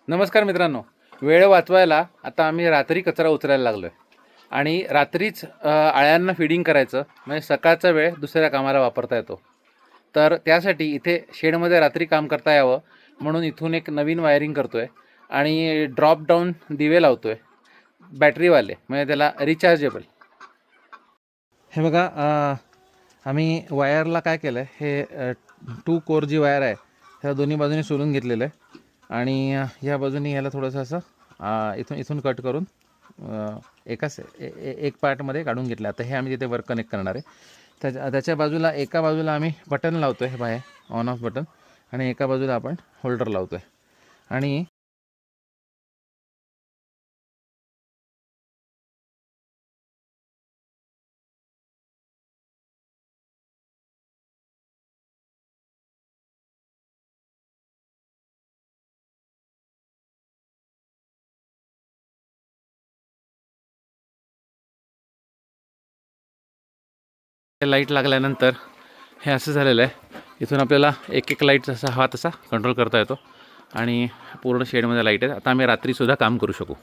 नमस्कार मित्रांनो. वेळ वाचवायला आता आम्ही रात्री कचरा उचलायला लागलो आहे आणि रात्रीच अळ्यांना फीडिंग करायचं म्हणजे सकाळचा वेळ दुसऱ्या कामाला वापरता येतो. तर त्यासाठी इथे शेडमध्ये रात्री काम करता यावं म्हणून इथून एक नवीन वायरिंग करतो आहे आणि ड्रॉप डाऊन दिवे लावतो आहे बॅटरीवाले, म्हणजे त्याला रिचार्जेबल. हे बघा, आम्ही वायरला काय केलं आहे, हे 2 कोर जी वायर आहे ह्या दोन्ही बाजूने सोलून घेतलेलं आहे आणि ह्या बाजूने ह्याला थोडंसं असं इथून कट करून एक पार्टमध्ये काढून घेतलं. आता हे आम्ही तिथे वर कनेक्ट करणार आहे. त्याच्या बाजूला एका बाजूला आम्ही बटन लावतो आहे, हे बाहेर ऑन ऑफ बटन, आणि एका बाजूला आपण होल्डर लावतो आहे. आणि लाईट लागल्यानंतर हे असं झालेलं आहे. इथून आपल्याला एक एक लाईट जसा हवा तसा कंट्रोल करता येतो आणि पूर्ण शेडमध्ये लाईट आहे. आता आम्ही रात्रीसुद्धा काम करू शकू.